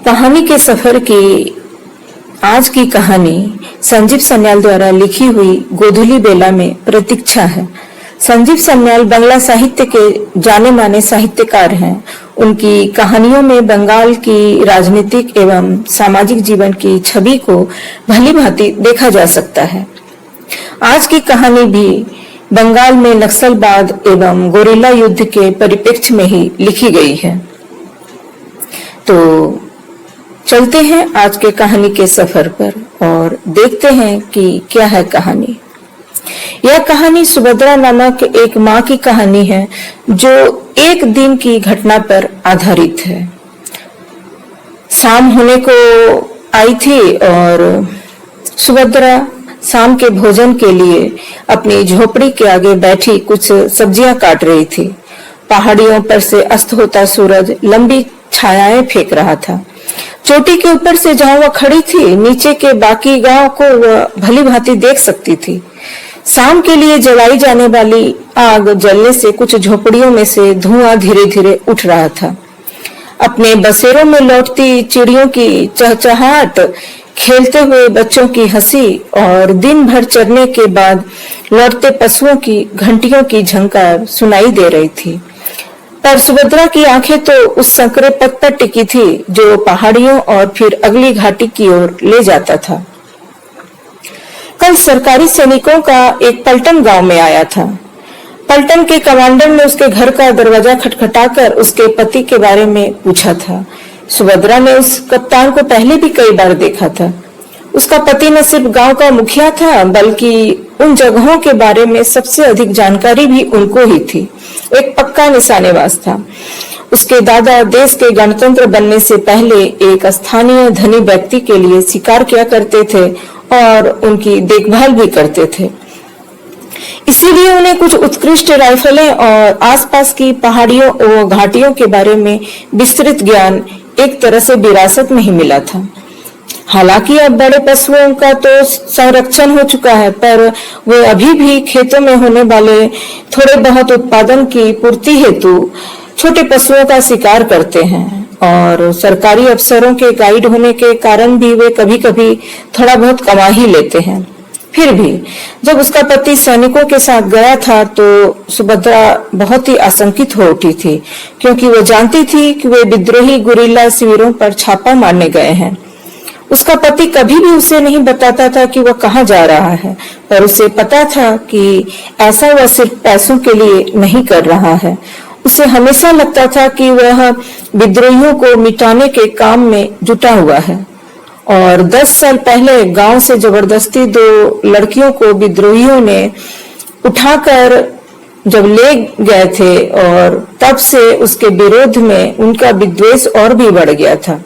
कहानी के सफर की आज की कहानी संजीव सन्याल द्वारा लिखी हुई गोधुली बेला में प्रतीक्षा है। संजीव सन्याल बांग्ला साहित्य के जाने माने साहित्यकार हैं। उनकी कहानियों में बंगाल की राजनीतिक एवं सामाजिक जीवन की छवि को भली भांति देखा जा सकता है। आज की कहानी भी बंगाल में नक्सलवाद एवं गोरिल्ला युद्ध के परिप्रेक्ष्य में ही लिखी गई है। तो चलते हैं आज के कहानी के सफर पर और देखते हैं कि क्या है कहानी। यह कहानी सुभद्रा नामक एक माँ की कहानी है जो एक दिन की घटना पर आधारित है। शाम होने को आई थी और सुभद्रा शाम के भोजन के लिए अपनी झोपड़ी के आगे बैठी कुछ सब्जियां काट रही थी। पहाड़ियों पर से अस्त होता सूरज लंबी छायाएं फेंक रहा था। चोटी के ऊपर से जहां वह खड़ी थी, नीचे के बाकी गांव को वह भली भांति देख सकती थी। शाम के लिए जलाई जाने वाली आग जलने से कुछ झोपड़ियों में से धुआं धीरे धीरे उठ रहा था। अपने बसेरों में लौटती चिड़ियों की चहचहाहट, खेलते हुए बच्चों की हंसी और दिन भर चरने के बाद लौटते पशुओं की घंटियों की झंकार सुनाई दे रही थी। पर सुभद्रा की आंखें तो उस संकरे पथ पर टिकी थी जो पहाड़ियों और फिर अगली घाटी की ओर ले जाता था। कल सरकारी सैनिकों का एक पलटन गांव में आया था। पलटन के कमांडर ने उसके घर का दरवाजा खटखटाकर उसके पति के बारे में पूछा था। सुभद्रा ने उस कप्तान को पहले भी कई बार देखा था। उसका पति न सिर्फ गांव का मुखिया था बल्कि उन जगहों के बारे में सबसे अधिक जानकारी भी उनको ही थी। एक पक्का निशानेबाज था। उसके दादा देश के गणतंत्र बनने से पहले एक स्थानीय धनी व्यक्ति के लिए शिकार किया करते थे और उनकी देखभाल भी करते थे। इसीलिए उन्हें कुछ उत्कृष्ट राइफलें और आसपास की पहाड़ियों और घाटियों के बारे में विस्तृत ज्ञान एक तरह से विरासत में ही मिला था। हालांकि अब बड़े पशुओं का तो संरक्षण हो चुका है, पर वे अभी भी खेतों में होने वाले थोड़े बहुत उत्पादन की पूर्ति हेतु छोटे पशुओं का शिकार करते हैं और सरकारी अफसरों के गाइड होने के कारण भी वे कभी कभी थोड़ा बहुत कमा ही लेते हैं। फिर भी जब उसका पति सैनिकों के साथ गया था तो सुभद्रा बहुत ही आशंकित हो उठी थी, क्योंकि वो जानती थी कि वे विद्रोही गुरिल्ला शिविरों पर छापा मारने गए हैं। उसका पति कभी भी उसे नहीं बताता था कि वह कहाँ जा रहा है, पर उसे पता था कि ऐसा वह सिर्फ पैसों के लिए नहीं कर रहा है। उसे हमेशा लगता था कि वह विद्रोहियों को मिटाने के काम में जुटा हुआ है और 10 साल पहले गांव से जबरदस्ती 2 लड़कियों को विद्रोहियों ने उठाकर जब ले गए थे और तब से उसके विरोध में उनका विद्वेष और भी बढ़ गया था।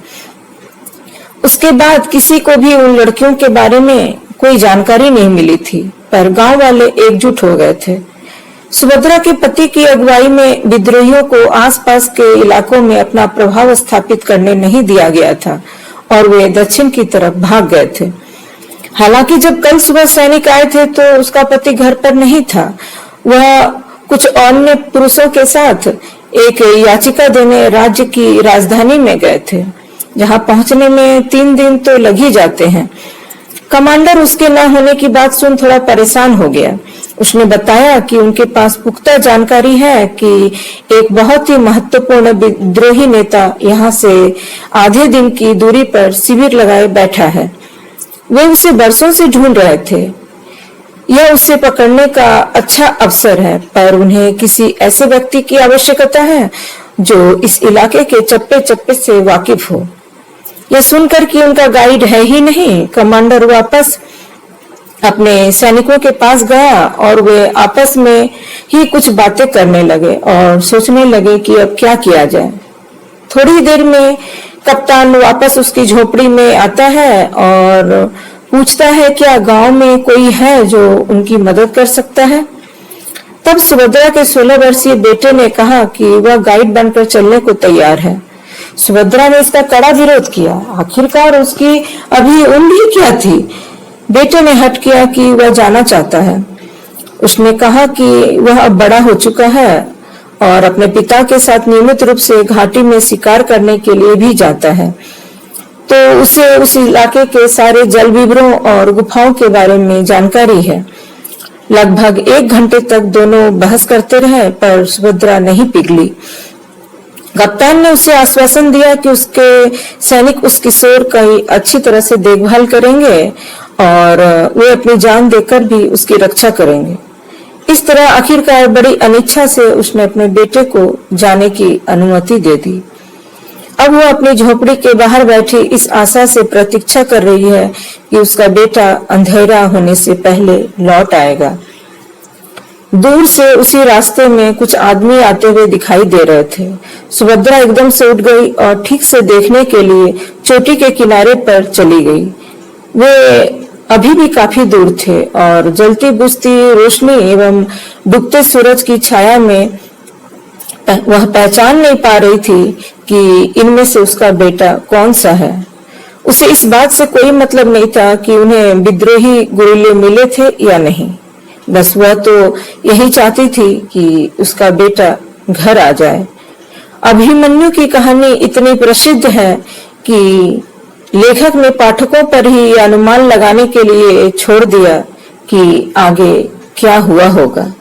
उसके बाद किसी को भी उन लड़कियों के बारे में कोई जानकारी नहीं मिली थी, पर गांव वाले एकजुट हो गए थे। सुभद्रा के पति की अगुवाई में विद्रोहियों को आसपास के इलाकों में अपना प्रभाव स्थापित करने नहीं दिया गया था और वे दक्षिण की तरफ भाग गए थे। हालांकि जब कल सुबह सैनिक आए थे तो उसका पति घर पर नहीं था। वह कुछ अन्य पुरुषों के साथ एक याचिका देने राज्य की राजधानी में गए थे, जहां पहुंचने में 3 दिन तो लग ही जाते हैं। कमांडर उसके न होने की बात सुन थोड़ा परेशान हो गया। उसने बताया कि उनके पास पुख्ता जानकारी है कि एक बहुत ही महत्वपूर्ण विद्रोही नेता यहाँ से आधे दिन की दूरी पर शिविर लगाए बैठा है। वे उसे बरसों से ढूंढ रहे थे। यह उसे पकड़ने का अच्छा अवसर है, पर उन्हें किसी ऐसे व्यक्ति की आवश्यकता है जो इस इलाके के चप्पे चप्पे से वाकिफ हो। यह सुनकर कि उनका गाइड है ही नहीं, कमांडर वापस अपने सैनिकों के पास गया और वे आपस में ही कुछ बातें करने लगे और सोचने लगे कि अब क्या किया जाए। थोड़ी देर में कप्तान वापस उसकी झोपड़ी में आता है और पूछता है क्या गांव में कोई है जो उनकी मदद कर सकता है। तब सुभद्रा के 16 वर्षीय बेटे ने कहा कि वह गाइड बनकर चलने को तैयार है। सुभद्रा ने इसका कड़ा विरोध किया। आखिरकार उसकी अभी उम्र ही क्या थी। बेटे ने हट किया कि वह जाना चाहता है। उसने कहा कि वह अब बड़ा हो चुका है और अपने पिता के साथ नियमित रूप से घाटी में शिकार करने के लिए भी जाता है। तो उसे उस इलाके के सारे जल विवरों और गुफाओं के बारे में जानकारी है। लगभग 1 घंटे तक दोनों बहस करते रहे, पर सुभद्रा नहीं पिघली। कप्तान ने उसे आश्वासन दिया कि उसके सैनिक उस किशोर की अच्छी तरह से देखभाल करेंगे और वे अपनी जान देकर भी उसकी रक्षा करेंगे। इस तरह आखिरकार बड़ी अनिच्छा से उसने अपने बेटे को जाने की अनुमति दे दी। अब वो अपनी झोपड़ी के बाहर बैठी इस आशा से प्रतीक्षा कर रही है कि उसका बेटा अंधेरा होने से पहले लौट आएगा। दूर से उसी रास्ते में कुछ आदमी आते हुए दिखाई दे रहे थे। सुभद्रा एकदम से उठ गई और ठीक से देखने के लिए चोटी के किनारे पर चली गई। वे अभी भी काफी दूर थे और जलती बुझती रोशनी एवं डूबते सूरज की छाया में वह पहचान नहीं पा रही थी कि इनमें से उसका बेटा कौन सा है। उसे इस बात से कोई मतलब नहीं था कि उन्हें विद्रोही गुरिल्ले मिले थे या नहीं। बस वह तो यही चाहती थी कि उसका बेटा घर आ जाए। अभिमन्यु की कहानी इतनी प्रसिद्ध है कि लेखक ने पाठकों पर ही यह अनुमान लगाने के लिए छोड़ दिया कि आगे क्या हुआ होगा।